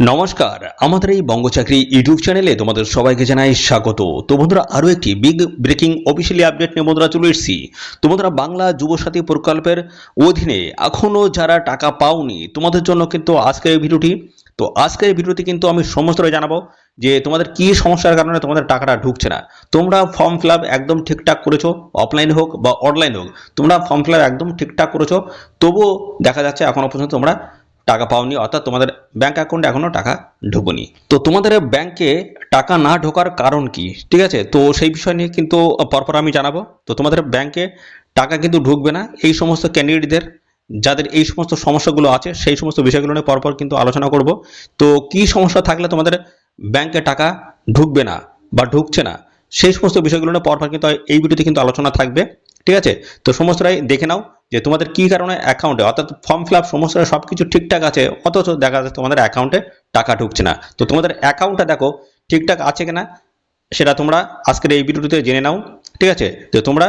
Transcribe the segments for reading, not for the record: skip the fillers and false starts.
নমস্কার, আমাদের এই বঙ্গচাকরি ইউটিউব চ্যানেলে তোমাদের সবাইকে জানাই স্বাগত। তো বন্ধুরা, আরও একটি বিগ ব্রেকিং অফিসিয়ালি আপডেট নিয়ে বন্ধুরা চলে এসেছি। তো বন্ধুরা, বাংলা যুবসাথী প্রকল্পের অধীনে এখনও যারা টাকা পাওনি তোমাদের জন্য কিন্তু আজকের এই ভিডিওটি। তো আজকের এই ভিডিওতে কিন্তু আমি সমস্তটাই জানাবো যে তোমাদের কি সমস্যার কারণে তোমাদের টাকাটা ঢুকছে না। তোমরা ফর্ম ফিল আপ একদম ঠিকঠাক করেছো, অফলাইন হোক বা অনলাইন হোক, তোমরা ফর্ম ফিল আপ একদম ঠিকঠাক করেছো, তবুও দেখা যাচ্ছে এখনো পর্যন্ত তোমরা টাকা পাওনি, অর্থাৎ তোমাদের ব্যাংক অ্যাকাউন্টে এখনো টাকা ঢোকেনি। তো তোমাদের ব্যাংকে টাকা না ঢোকার কারণ কি, ঠিক আছে, তো সেই বিষয় নিয়ে কিন্তু পরপর আমি জানাবো। তো তোমাদের ব্যাংকে টাকা কিন্তু ঢুকবে না এই সমস্ত ক্যান্ডিডেটদের যাদের এই সমস্ত সমস্যাগুলো আছে, সেই সমস্ত বিষয়গুলো নিয়ে পরপর কিন্তু আলোচনা করব। তো কি সমস্যা থাকলে তোমাদের ব্যাংকে টাকা ঢুকবে না বা ঢুকছে না, সেই সমস্ত বিষয়গুলো নিয়ে পরপর কিন্তু এই ভিডিওতে কিন্তু আলোচনা থাকবে, ঠিক আছে। তো সমস্তটাই দেখে নাও যে তোমাদের কি কারণে অ্যাকাউন্টে, অর্থাৎ ফর্ম ফিল আপ সমস্ত সব কিছু ঠিকঠাক আছে, অথচ দেখা যাচ্ছে তোমাদের অ্যাকাউন্টে টাকা ঢুকছে না। তো তোমাদের অ্যাকাউন্টটা দেখো ঠিকঠাক আছে কিনা, সেটা তোমরা আজকের এই ভিডিওটিতে জেনে নাও, ঠিক আছে। তো তোমরা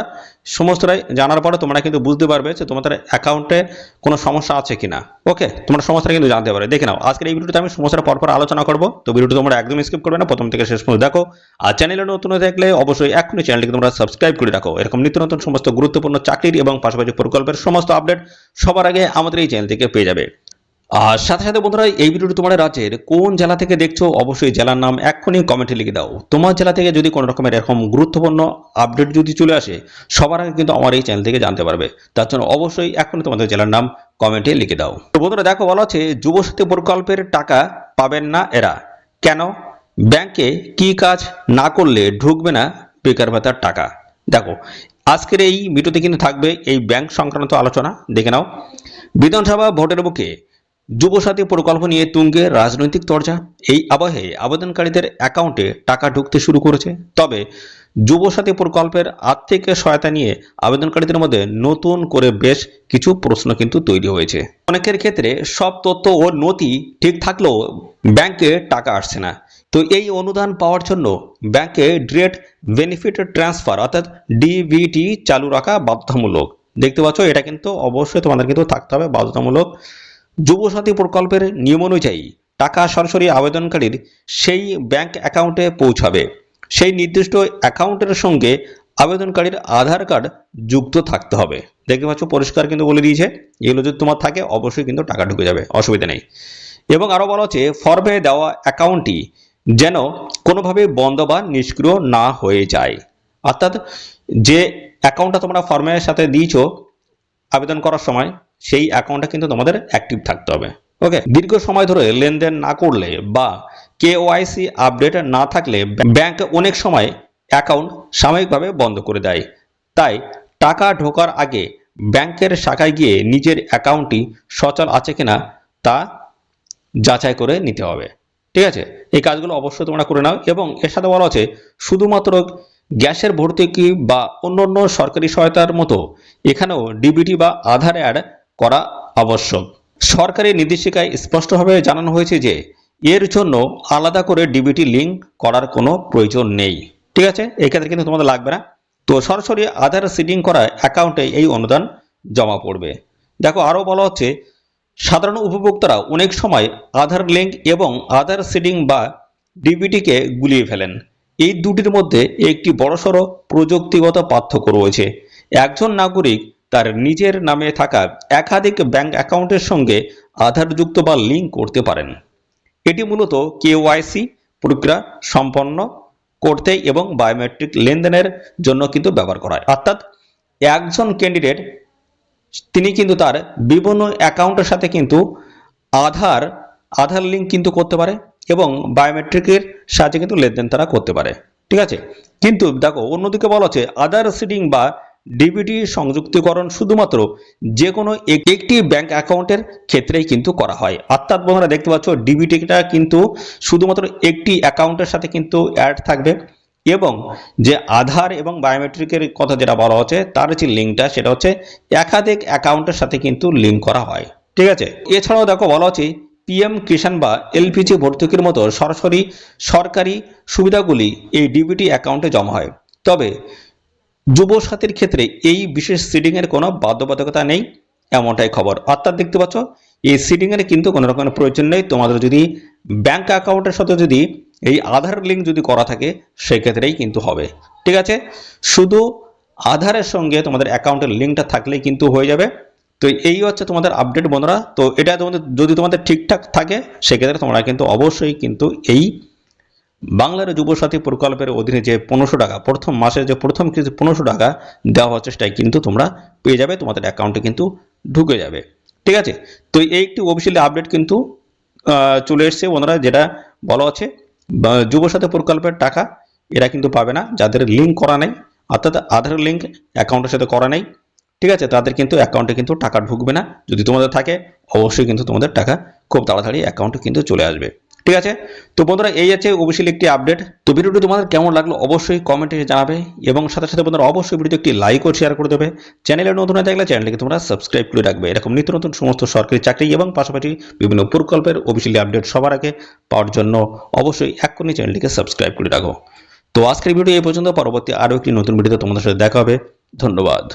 সমস্তটাই জানার পরে তোমরা কিন্তু বুঝতে পারবে যে তোমাদের অ্যাকাউন্টে কোনো সমস্যা আছে কিনা। ওকে, তোমরা সমস্যাটা কিন্তু জানতে পারবে। দেখে নাও আজকের এই ভিডিওতে আমি সমস্যাটা পরপর আলোচনা করবো। তো ভিডিওটি তোমরা একদম স্কিপ করবে না, প্রথম থেকে শেষ পর্যন্ত দেখো। আর চ্যানেলে নতুন হয়ে থাকলে অবশ্যই এখনই চ্যানেলটিকে তোমরা সাবস্ক্রাইব করে রাখো। এরকম নিত্য নতুন সমস্ত গুরুত্বপূর্ণ চাকরির এবং পাশাপাশি প্রকল্পের সমস্ত আপডেট সবার আগে আমাদের এই চ্যানেল থেকে পেয়ে যাবে। আর সাথে সাথে বন্ধুরা, এই ভিডিওটি তোমার রাজ্যের কোন জেলা থেকে দেখছো অবশ্যই জেলার নাম এক্ষুনি কমেন্টে লিখে দাও। তোমার জেলা থেকে যদি কোনো রকমের এরকম গুরুত্বপূর্ণ আপডেট যদি চলে আসে, সবার আগে কিন্তু আমার এই চ্যানেল থেকে জানতে পারবে। তার জন্য অবশ্যই এক্ষুনি তোমাদের জেলার নাম কমেন্টে লিখে দাও। তো বন্ধুরা দেখো, বলা হচ্ছে যুবসাথী প্রকল্পের টাকা পাবেন না এরা, কেন? ব্যাংকে কি কাজ না করলে ঢুকবে না বেকার ভাতার টাকা? দেখো আজকের এই ভিডিওতে কিন্তু থাকবে এই ব্যাংক সংক্রান্ত আলোচনা, দেখে নাও। বিধানসভা ভোটের বুকে যুবসাথী প্রকল্প নিয়ে তুঙ্গে রাজনৈতিক চর্চা। এই আবহে আবেদনকারীদের অ্যাকাউন্টে টাকা ঢুকতে শুরু করেছে। তবে যুবসাথী প্রকল্পের আর্থিক সহায়তা নিয়ে আবেদনকারীদের মধ্যে নতুন করে বেশ কিছু প্রশ্ন কিন্তু তৈরি হয়েছে। অনেকের ক্ষেত্রে সব তথ্য ও নথি ঠিক থাকলেও ব্যাংকে টাকা আসছে না। তো এই অনুদান পাওয়ার জন্য ব্যাংকে ডিরেক্ট বেনিফিট ট্রান্সফার অর্থাৎ ডিবিটি চালু রাখা বাধ্যতামূলক। দেখতে পাচ্ছ, এটা কিন্তু অবশ্যই তোমাদের কিন্তু থাকতে হবে বাধ্যতামূলক। যুবসাথী প্রকল্পের নিয়ম অনুযায়ী টাকা সরাসরি আবেদনকারীর সেই ব্যাংক অ্যাকাউন্টে পৌঁছাবে। সেই নির্দিষ্ট অ্যাকাউন্টের সঙ্গে আবেদনকারীর আধার কার্ড যুক্ত থাকতে হবে। দেখতে পাচ্ছ পরিষ্কার কিন্তু বলে দিয়েছে, এগুলো যদি তোমার থাকে অবশ্যই কিন্তু টাকা ঢুকে যাবে, অসুবিধা নেই। এবং আরও বলা হচ্ছে ফর্মে দেওয়া অ্যাকাউন্টটি যেন কোনোভাবে বন্ধ বা নিষ্ক্রিয় না হয়ে যায়। অর্থাৎ যে অ্যাকাউন্টটা তোমরা ফর্মের সাথে দিয়েছো আবেদন করার সময়, সেই অ্যাকাউন্টটা কিন্তু তোমাদের অ্যাক্টিভ থাকতে হবে। ওকে, দীর্ঘ সময় ধরে লেনদেন না করলে বা কেওয়াইসি আপডেট না থাকলে ব্যাংক অনেক সময় অ্যাকাউন্ট সাময়িকভাবে বন্ধ করে দেয়। তাই টাকা ঢোকার আগে ব্যাংকের শাখায় গিয়ে নিজের অ্যাকাউন্টটি সচল আছে কিনা তা যাচাই করে নিতে হবে, ঠিক আছে। এই কাজগুলো অবশ্যই তোমরা করে নাও। এবং এর সাথে বলা আছে শুধুমাত্র গ্যাসের ভর্তুকি বা অন্যান্য সরকারি সহায়তার মতো এখানেও ডিবিটি বা আধার অ্যাড করা আবশ্যক। সরকারি নির্দেশিকায় স্পষ্টভাবে জানানো হয়েছে যে এর জন্য আলাদা করে ডিবিটি লিঙ্ক করার কোনো প্রয়োজন নেই, ঠিক আছে। এই ক্ষেত্রে কিন্তু তোমাদের লাগবে না। তো সরাসরি আধার সিডিং করা অ্যাকাউন্টে এই অনুদান জমা পড়বে। দেখো আরও বলা হচ্ছে সাধারণ উপভোক্তারা অনেক সময় আধার লিঙ্ক এবং আধার সিডিং বা ডিবিটিকে গুলিয়ে ফেলেন। এই দুটির মধ্যে একটি বড়সড় প্রযুক্তিগত পার্থক্য রয়েছে। একজন নাগরিক তার নিজের নামে থাকা একাধিক ব্যাংক অ্যাকাউন্টের সঙ্গে আধারযুক্ত বা লিঙ্ক করতে পারেন। এটি মূলত কেওয়াইসি প্রক্রিয়া সম্পন্ন করতে এবং বায়োমেট্রিক লেনদেনের জন্য কিন্তু ব্যবহার করা হয়। অর্থাৎ একজন ক্যান্ডিডেট তিনি কিন্তু তার বিভিন্ন অ্যাকাউন্টের সাথে কিন্তু আধার লিঙ্ক কিন্তু করতে পারে এবং বায়োমেট্রিকের সাহায্যে কিন্তু লেনদেন তারা করতে পারে, ঠিক আছে। কিন্তু দেখো অন্যদিকে বলা হচ্ছে আধার সিডিং বা ডিবিটি সংযুক্তিকরণ শুধুমাত্র যে কোনো একটি ব্যাংক অ্যাকাউন্টের ক্ষেত্রেই কিন্তু করা হয়। অর্থাৎ বন্ধুরা দেখতে পাচ্ছ ডিবিটিটা কিন্তু শুধুমাত্র একটি অ্যাকাউন্টের সাথে কিন্তু অ্যাড থাকবে এবং যে আধার এবং বায়োমেট্রিকের কথা যেটা বলা হচ্ছে তার যে লিঙ্কটা সেটা হচ্ছে একাধিক অ্যাকাউন্টের সাথে কিন্তু লিঙ্ক করা হয়, ঠিক আছে। এছাড়াও দেখো বলা হচ্ছে পিএম কিষাণ বা এলপিজি ভর্তুকির মতো সরাসরি সরকারি সুবিধাগুলি এই ডিবিটি অ্যাকাউন্টে জমা হয়। তবে যুবসাথীর ক্ষেত্রে এই বিশেষ সিডিং এর কোনো বাধ্যবাধকতা নেই, এমনটাই খবর। অর্থাৎ দেখতে পাচ্ছ এই সিটিংয়ের কিন্তু কোনো রকমের প্রয়োজন নেই। তোমাদের যদি ব্যাংক অ্যাকাউন্টের সাথে যদি এই আধার লিঙ্ক যদি করা থাকে সেক্ষেত্রেই কিন্তু হবে। ঠিক আছে, শুধু আধারের সঙ্গে তোমাদের অ্যাকাউন্টের লিঙ্কটা থাকলেই কিন্তু হয়ে যাবে। তো এই হচ্ছে তোমাদের আপডেট বন্ধুরা। তো এটা তোমাদের যদি তোমাদের ঠিকঠাক থাকে সেক্ষেত্রে তোমরা কিন্তু অবশ্যই কিন্তু এই বাংলার যুবসাথী প্রকল্পের অধীনে যে 1500 টাকা প্রথম মাসে যে প্রথম কিছু 1500 টাকা দেওয়া হচ্ছে সেটাই কিন্তু তোমরা পেয়ে যাবে, তোমাদের অ্যাকাউন্টে কিন্তু ঢুকে যাবে। ঠিক আছে, তো এই একটি অফিসিয়ালি আপডেট কিন্তু চলে এসছে বন্ধুরা, যেটা বলা আছে যুবসাথী প্রকল্পের টাকা এরা কিন্তু পাবে না যাদের লিঙ্ক করা নেই, অর্থাৎ আধার লিঙ্ক অ্যাকাউন্টের সাথে করা নেই। ঠিক আছে, তাদের কিন্তু অ্যাকাউন্টে কিন্তু টাকা ঢুকবে না। যদি তোমাদের থাকে অবশ্যই কিন্তু তোমাদের টাকা খুব তাড়াতাড়ি অ্যাকাউন্টে কিন্তু চলে আসবে। ঠিক আছে, তো বন্ধুরা এই আছে অফিসিয়ালি একটি আপডেট। তো ভিডিওটি তোমাদের কেমন লাগলো অবশ্যই কমেন্টে জানাবে, এবং সাথে সাথে বন্ধুরা অবশ্যই ভিডিওতে একটি লাইক ও শেয়ার করে দেবে। চ্যানেলে নতুন হয়ে থাকলে চ্যানেলটিকে তোমরা সাবস্ক্রাইব করে রাখবে এরকম নিত্য নতুন সমস্ত সরকারি চাকরি এবং পাশাপাশি বিভিন্ন প্রকল্পের অফিসিয়ালি আপডেট সবার আগে পাওয়ার জন্য অবশ্যই এক্ষুনি চ্যানেলটিকে সাবস্ক্রাইব করে রাখো। তো আজকের ভিডিও এই পর্যন্ত, পরবর্তী আরও একটি নতুন ভিডিওতে তোমাদের সাথে দেখা হবে। ধন্যবাদ।